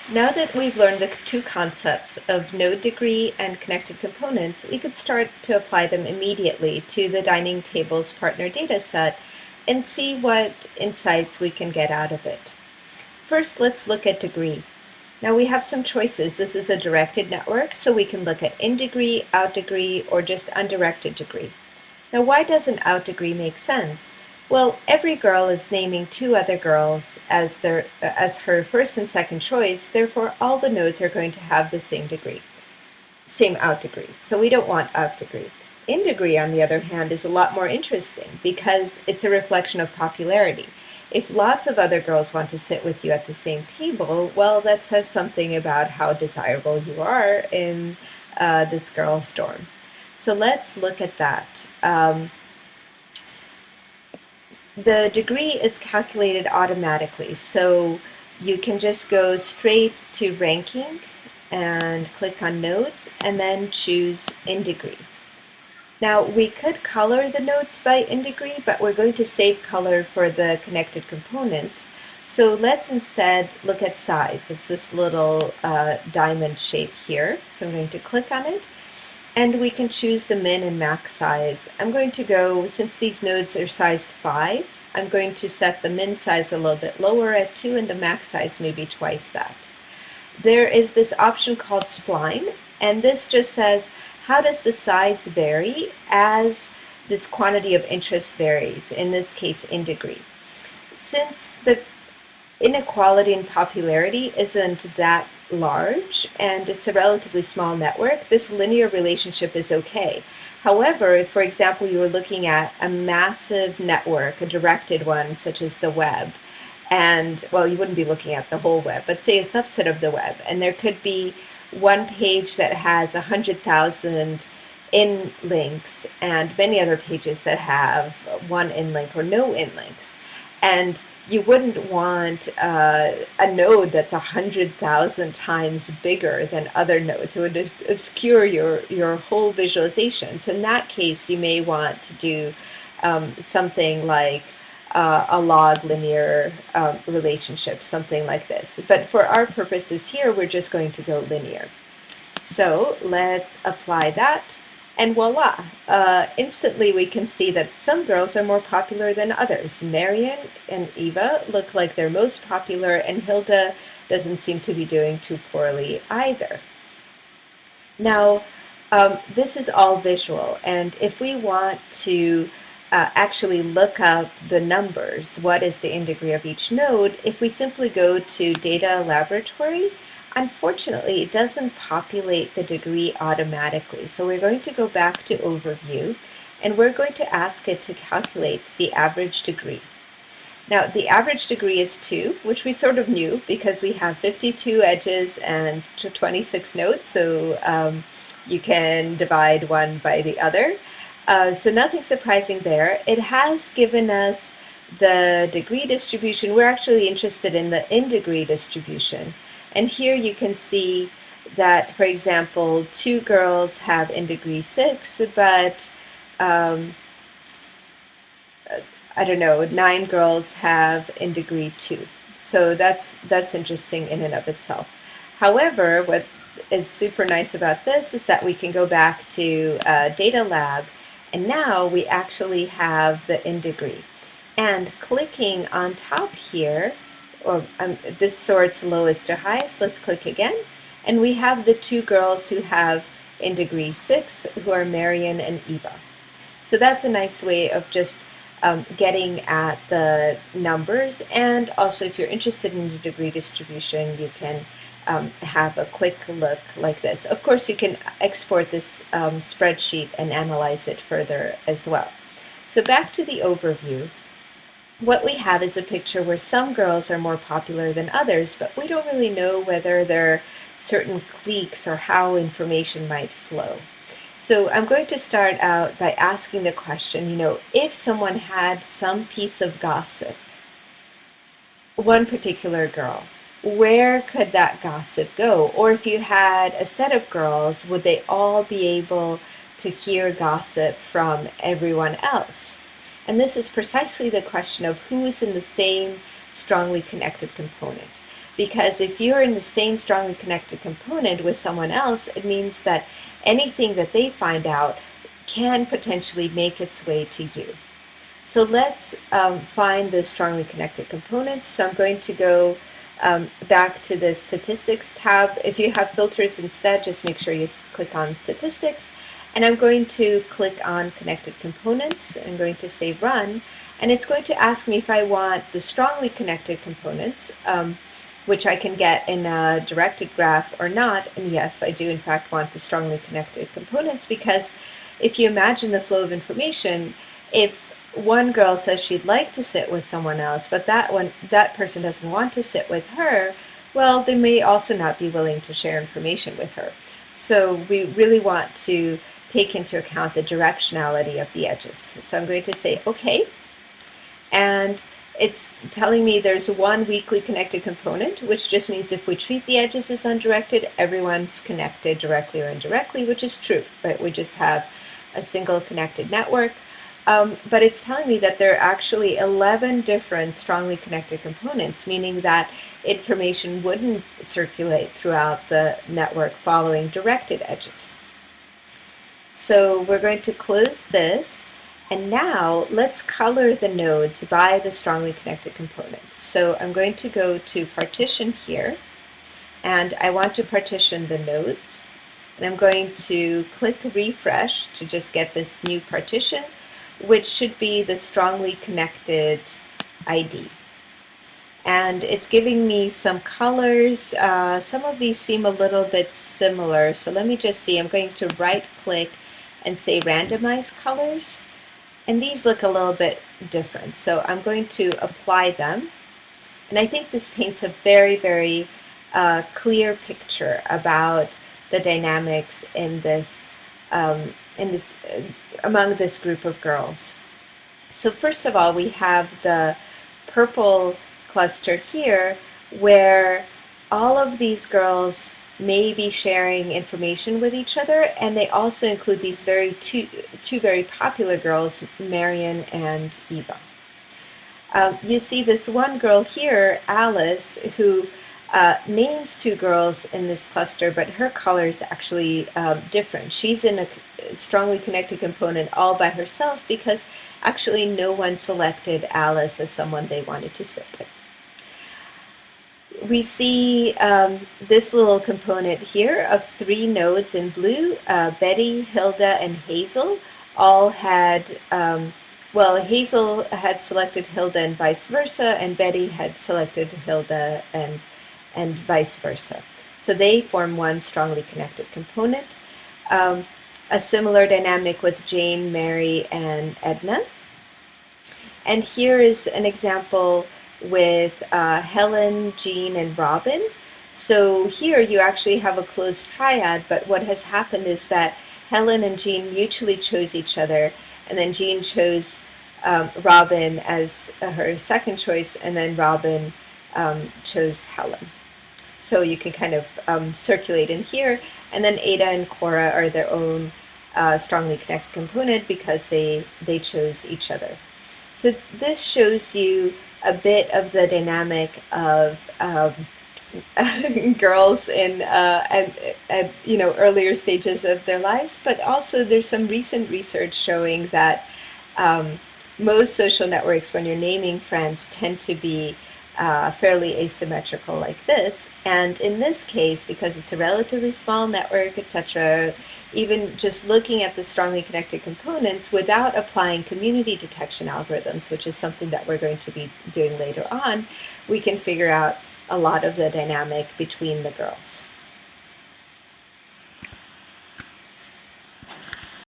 Now that we've learned the two concepts of node degree and connected components, we could start to apply them immediately to the dining table's partner data set and see what insights we can get out of it. First, let's look at degree. Now we have some choices. This is a directed network, so we can look at in degree, out degree, or just undirected degree. Now why doesn't out degree make sense? Well, every girl is naming two other girls as her first and second choice, therefore all the nodes are going to have the same degree, same out degree. So we don't want out degree. In degree, on the other hand, is a lot more interesting because it's a reflection of popularity. If lots of other girls want to sit with you at the same table, well, that says something about how desirable you are in this girl's dorm. So let's look at that. The degree is calculated automatically, so you can just go straight to ranking and click on nodes and then choose in degree. Now we could color the nodes by in degree, but we're going to save color for the connected components. So let's instead look at size. It's this little diamond shape here. So I'm going to click on it and we can choose the min and max size. I'm going to go, since these nodes are sized 5, I'm going to set the min size a little bit lower at 2 and the max size maybe twice that. There is this option called spline, and this just says how does the size vary as this quantity of interest varies, in this case in degree. Since the inequality in popularity isn't that large and it's a relatively small network, this linear relationship is okay. However, if, for example, you were looking at a massive network, a directed one such as the web, and, well, you wouldn't be looking at the whole web, but say a subset of the web, and there could be one page that has 100,000 in links and many other pages that have one in link or no in links. And you wouldn't want a node that's 100,000 times bigger than other nodes. It would obscure your whole visualization. So in that case, you may want to do something like a log linear relationship, something like this. But for our purposes here, we're just going to go linear. So let's apply that. And voila, instantly we can see that some girls are more popular than others. Marion and Eva look like they're most popular, and Hilda doesn't seem to be doing too poorly either. Now, this is all visual, and if we want to actually look up the numbers, what is the in degree of each node, if we simply go to Data Laboratory, unfortunately, it doesn't populate the degree automatically. So we're going to go back to Overview, and we're going to ask it to calculate the average degree. Now, the average degree is 2, which we sort of knew because we have 52 edges and 26 nodes, so you can divide one by the other. So nothing surprising there. It has given us the degree distribution. We're actually interested in the in degree distribution. And here you can see that, for example, 2 girls have in degree 6, but I don't know, 9 girls have in degree 2. So that's interesting in and of itself. However, what is super nice about this is that we can go back to Data Lab, and now we actually have the in degree. And clicking on top here, or this sorts lowest to highest, let's click again, and we have the 2 girls who have in degree 6, who are Marion and Eva. So that's a nice way of just getting at the numbers, and also if you're interested in the degree distribution, you can have a quick look like this. Of course, you can export this spreadsheet and analyze it further as well. So back to the overview. What we have is a picture where some girls are more popular than others, but we don't really know whether there are certain cliques or how information might flow. So I'm going to start out by asking the question, if someone had some piece of gossip, one particular girl, where could that gossip go? Or if you had a set of girls, would they all be able to hear gossip from everyone else? And this is precisely the question of who is in the same strongly connected component. because if you're in the same strongly connected component with someone else, it means that anything that they find out can potentially make its way to you. So let's find the strongly connected components. So I'm going to go back to the statistics tab. If you have filters instead, just make sure you click on statistics. And I'm going to click on connected components. I'm going to say run. And it's going to ask me if I want the strongly connected components, which I can get in a directed graph or not. And yes, I do in fact want the strongly connected components, because if you imagine the flow of information, if one girl says she'd like to sit with someone else, but that person doesn't want to sit with her, well, they may also not be willing to share information with her. So we really want to take into account the directionality of the edges. So I'm going to say OK, and it's telling me there's one weakly connected component, which just means if we treat the edges as undirected, everyone's connected directly or indirectly, which is true, right? We just have a single connected network. But it's telling me that there are actually 11 different strongly connected components, meaning that information wouldn't circulate throughout the network following directed edges. So we're going to close this, and now let's color the nodes by the strongly connected components. So I'm going to go to partition here, and I want to partition the nodes, and I'm going to click refresh to just get this new partition, which should be the strongly connected ID. And it's giving me some colors. Some of these seem a little bit similar, so let me just see. I'm going to right click and say randomize colors, and these look a little bit different, so I'm going to apply them. And I think this paints a very, very clear picture about the dynamics in this among this group of girls. So first of all, we have the purple cluster here, where all of these girls may be sharing information with each other, and they also include these two very popular girls, Marion and Eva. You see this one girl here, Alice, who names two girls in this cluster, but her color is actually different. She's in a strongly connected component all by herself, because actually no one selected Alice as someone they wanted to sit with. We see this little component here of 3 nodes in blue. Betty, Hilda, and Hazel all had, well, Hazel had selected Hilda and vice versa, and Betty had selected Hilda and vice versa. So they form one strongly connected component. A similar dynamic with Jane, Mary, and Edna. And here is an example with Helen, Jean, and Robin. So here you actually have a closed triad, but what has happened is that Helen and Jean mutually chose each other, and then Jean chose Robin as her second choice, and then Robin chose Helen. So you can kind of circulate in here, and then Ada and Cora are their own strongly connected component because they chose each other. So this shows you a bit of the dynamic of girls in at earlier stages of their lives, but also there's some recent research showing that most social networks, when you're naming friends, tend to be fairly asymmetrical like this. And in this case, because it's a relatively small network, etc., even just looking at the strongly connected components without applying community detection algorithms, which is something that we're going to be doing later on, we can figure out a lot of the dynamic between the girls.